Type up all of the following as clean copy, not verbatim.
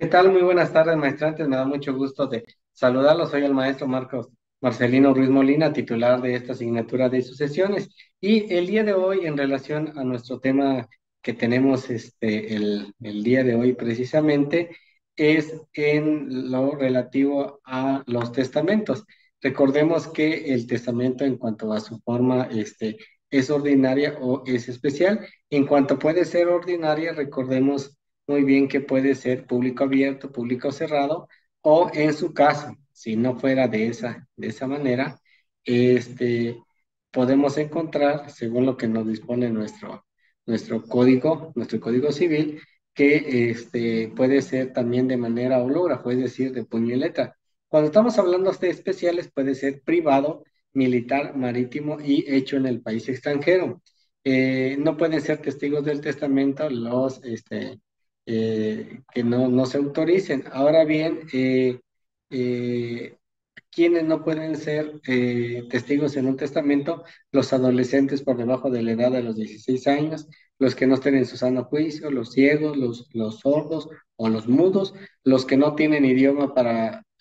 ¿Qué tal? Muy buenas tardes, maestrantes. Me da mucho gusto de saludarlos. Soy el maestro Marcos Marcelino Ruiz Molina, titular de esta asignatura de sucesiones. Y el día de hoy, en relación a nuestro tema que tenemos el día de hoy precisamente, es en lo relativo a los testamentos. Recordemos que el testamento en cuanto a su forma, es ordinaria o es especial. En cuanto puede ser ordinaria, recordemos muy bien que puede ser público abierto, público cerrado, o en su caso, si no fuera de esa manera, este, podemos encontrar, según lo que nos dispone nuestro código civil, que puede ser también de manera hológrafa, es decir, de puño y letra. Cuando estamos hablando de especiales, puede ser privado, militar, marítimo y hecho en el país extranjero. No pueden ser testigos del testamento que no se autoricen. Ahora bien, quienes no pueden ser testigos en un testamento, los adolescentes por debajo de la edad de los 16 años, los que no estén en su sano juicio, los ciegos, los sordos o los mudos, los que no tienen idioma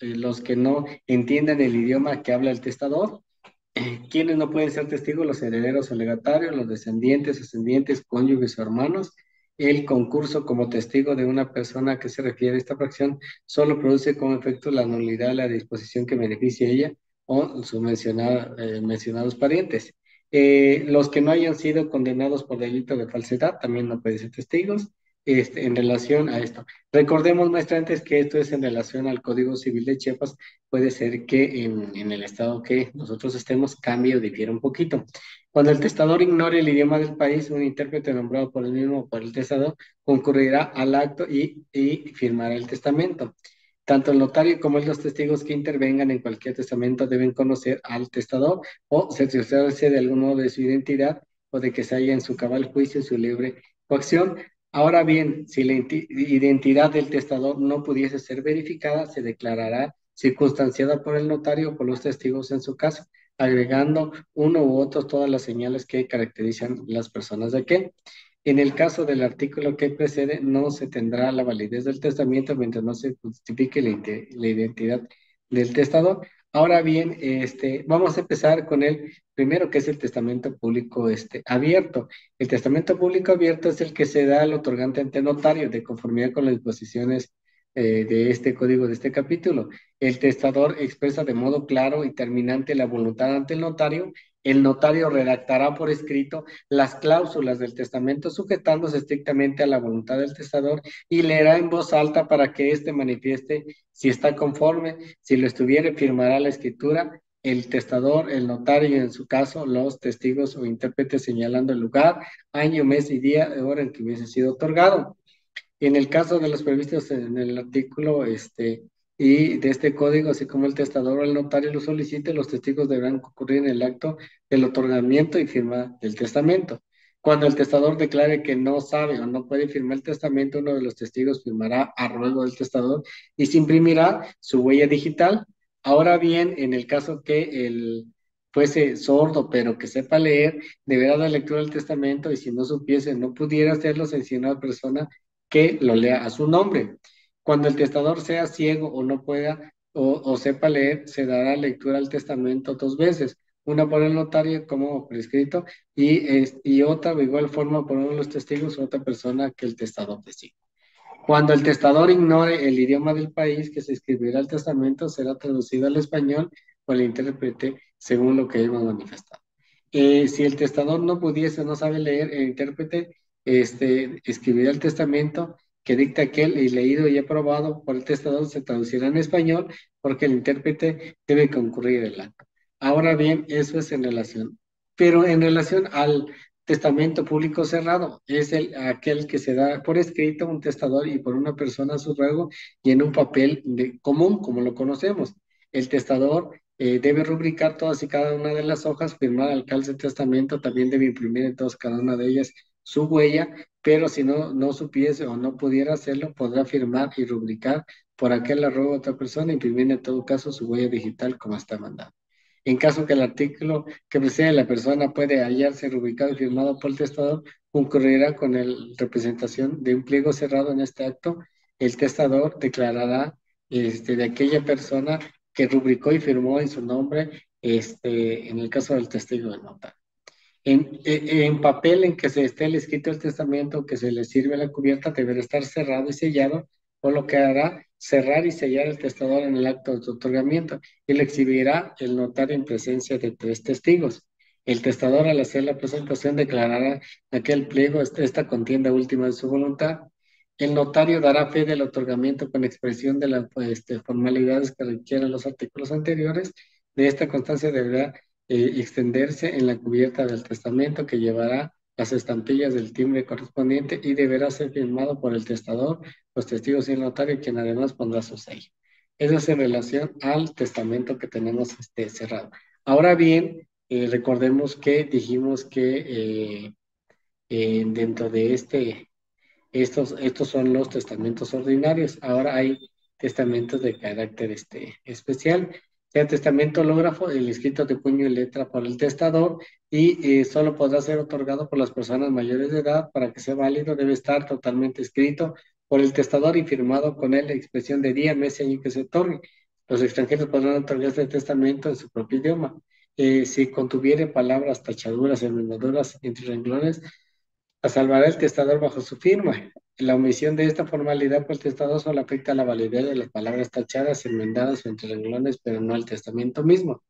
los que no entienden el idioma que habla el testador. ¿Quiénes no pueden ser testigos? Los herederos o legatarios, los descendientes, ascendientes, cónyuges o hermanos. El concurso como testigo de una persona que se refiere a esta fracción solo produce como efecto la nulidad de la disposición que beneficie a ella o sus mencionados parientes. Los que no hayan sido condenados por delito de falsedad también no pueden ser testigos en relación a esto. Recordemos, maestrantes, que esto es en relación al Código Civil de Chiapas. Puede ser que en el estado que nosotros estemos cambie o difiera un poquito. Cuando el testador ignore el idioma del país, un intérprete nombrado por el mismo o por el testador concurrirá al acto y firmará el testamento. Tanto el notario como los testigos que intervengan en cualquier testamento deben conocer al testador o cerciorarse de algún modo de su identidad o de que se halla en su cabal juicio y su libre coacción. Ahora bien, si la identidad del testador no pudiese ser verificada, se declarará circunstanciada por el notario o por los testigos en su caso, agregando uno u otro todas las señales que caracterizan las personas de aquel. En el caso del artículo que precede, no se tendrá la validez del testamento mientras no se justifique la identidad del testador. Ahora bien, vamos a empezar con el primero, que es el testamento público abierto. El testamento público abierto es el que se da al otorgante ante notario de conformidad con las disposiciones de este código, de este capítulo. El testador expresa de modo claro y terminante la voluntad ante el notario. El notario redactará por escrito las cláusulas del testamento sujetándose estrictamente a la voluntad del testador y leerá en voz alta para que éste manifieste si está conforme. Si lo estuviere, firmará la escritura el testador, el notario y en su caso los testigos o intérpretes señalando el lugar, año, mes y día de hora en que hubiese sido otorgado. En el caso de los previstos en el artículo y de este código, así como el testador o el notario lo solicite, los testigos deberán concurrir en el acto del otorgamiento y firma del testamento. Cuando el testador declare que no sabe o no puede firmar el testamento, uno de los testigos firmará a ruego del testador y se imprimirá su huella digital. Ahora bien, en el caso que él fuese sordo, pero que sepa leer, deberá dar lectura del testamento y si no supiese, no pudiera hacerlo, selecciona a persona que lo lea a su nombre. Cuando el testador sea ciego o no pueda o sepa leer, se dará lectura al testamento dos veces, una por el notario como prescrito y otra de igual forma por uno de los testigos o otra persona que el testador designe. Cuando el testador ignore el idioma del país que se escribirá el testamento, será traducido al español por el intérprete según lo que hemos manifestado. Si el testador no pudiese, no sabe leer, el intérprete escribirá el testamento que dicta aquel y leído y aprobado por el testador se traducirá en español porque el intérprete debe concurrir el acto. Ahora bien, eso es en relación, pero en relación al testamento público cerrado, es aquel que se da por escrito un testador y por una persona a su ruego y en un papel común, como lo conocemos. El testador debe rubricar todas y cada una de las hojas, firmar al calce de testamento, también debe imprimir en todas cada una de ellas su huella, pero si no supiese o no pudiera hacerlo, podrá firmar y rubricar por aquel arrobo a otra persona, imprimir en todo caso su huella digital como está mandado. En caso que el artículo que precede a la persona puede hallarse rubricado y firmado por el testador, concurrirá con la representación de un pliego cerrado en este acto el testador declarará de aquella persona que rubricó y firmó en su nombre, en el caso del testigo de nota. En papel en que se esté el escrito del testamento que se le sirve a la cubierta deberá estar cerrado y sellado, por lo que hará cerrar y sellar el testador en el acto de su otorgamiento y le exhibirá el notario en presencia de tres testigos. El testador al hacer la presentación declarará aquel pliego, esta contienda última de su voluntad. El notario dará fe del otorgamiento con expresión de las formalidades que requieran los artículos anteriores. De esta constancia deberá extenderse en la cubierta del testamento que llevará las estampillas del timbre correspondiente y deberá ser firmado por el testador, los testigos y el notario, quien además pondrá su sello. Eso es en relación al testamento que tenemos cerrado. Ahora bien, recordemos que dijimos que dentro de estos son los testamentos ordinarios. Ahora hay testamentos de carácter especial. Sea testamento hológrafo, el escrito de puño y letra por el testador y solo podrá ser otorgado por las personas mayores de edad. Para que sea válido debe estar totalmente escrito por el testador y firmado con él la expresión de día, mes y año que se otorgue. Los extranjeros podrán otorgar este testamento en su propio idioma. Si contuviere palabras, tachaduras, enmendaduras entre renglones, la salvará el testador bajo su firma. La omisión de esta formalidad por el testador solo afecta a la validez de las palabras tachadas, enmendadas o entre renglones, pero no al testamento mismo.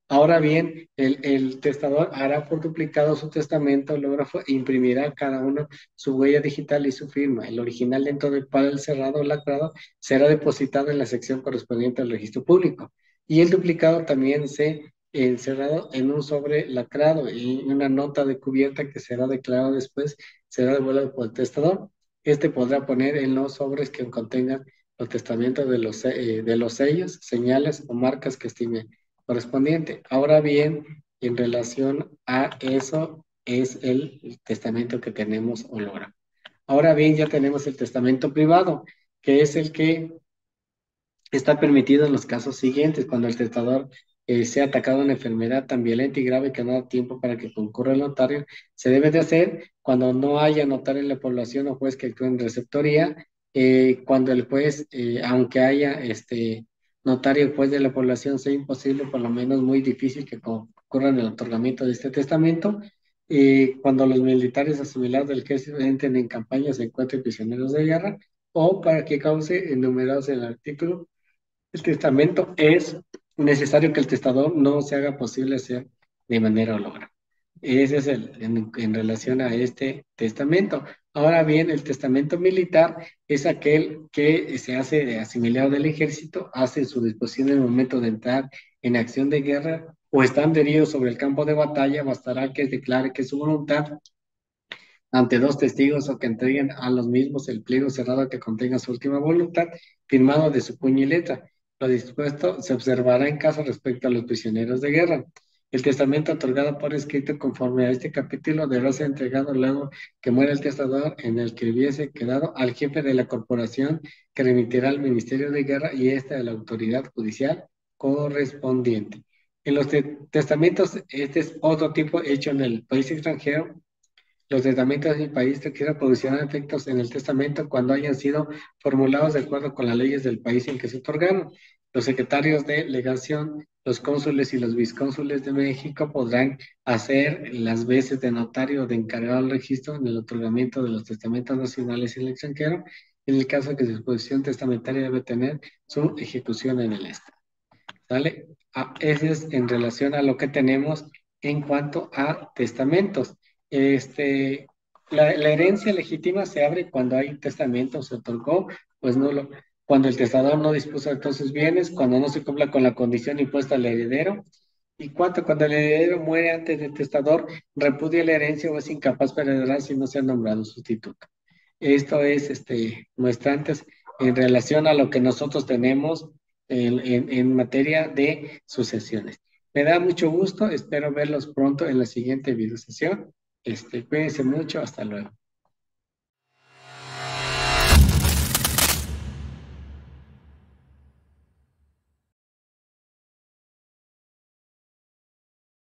Ahora bien, el testador hará por duplicado su testamento hológrafo e imprimirá cada uno su huella digital y su firma. El original dentro del papel cerrado o lacrado será depositado en la sección correspondiente al registro público. Y el duplicado también se encerrado en un sobre lacrado y una nota de cubierta que será declarado después, será devuelto por el testador. Este podrá poner en los sobres que contengan los testamentos de los sellos, señales o marcas que estime correspondiente. Ahora bien, en relación a eso es el testamento que tenemos hológrafo. Ahora bien, ya tenemos el testamento privado, que es el que está permitido en los casos siguientes, cuando el testador sea atacado de una enfermedad tan violenta y grave que no da tiempo para que concurra el notario. Se debe de hacer cuando no haya notario en la población o juez que actúe en receptoría, cuando el juez, aunque haya notario y juez de la población, sea imposible, por lo menos muy difícil que concurra en el otorgamiento de este testamento. Cuando los militares asimilados del ejército entren en campaña se encuentren prisioneros de guerra, o para que cause enumerados en el artículo el testamento, es necesario que el testador no se haga posible hacer de manera hológrafa. Ese es en relación a este testamento. Ahora bien, el testamento militar es aquel que se hace de asimilado del ejército, hace su disposición en el momento de entrar en acción de guerra o estando herido sobre el campo de batalla, bastará que declare que su voluntad ante dos testigos o que entreguen a los mismos el pliego cerrado que contenga su última voluntad, firmado de su puño y letra. Lo dispuesto se observará en caso respecto a los prisioneros de guerra. El testamento otorgado por escrito conforme a este capítulo deberá ser entregado luego que muera el testador en el que hubiese quedado al jefe de la corporación que remitirá al Ministerio de Guerra y esta a la autoridad judicial correspondiente. En los testamentos, este es otro tipo hecho en el país extranjero. Los testamentos del país requieren producirán efectos en el testamento cuando hayan sido formulados de acuerdo con las leyes del país en que se otorgaron. Los secretarios de legación, los cónsules y los viscónsules de México podrán hacer las veces de notario o de encargado del registro en el otorgamiento de los testamentos nacionales en el extranjero, en el caso que su disposición testamentaria debe tener su ejecución en el Estado. ¿Sale? Ese es en relación a lo que tenemos en cuanto a testamentos. Este, la herencia legítima se abre cuando hay testamento, se otorgó, pues no lo, cuando el testador no dispuso de todos sus bienes, cuando no se cumpla con la condición impuesta al heredero, y cuando el heredero muere antes del testador, repudia la herencia o es incapaz para heredar si no se ha nombrado sustituto. Esto es muestrantes en relación a lo que nosotros tenemos en materia de sucesiones. Me da mucho gusto, espero verlos pronto en la siguiente videosesión. Cuídense mucho, hasta luego.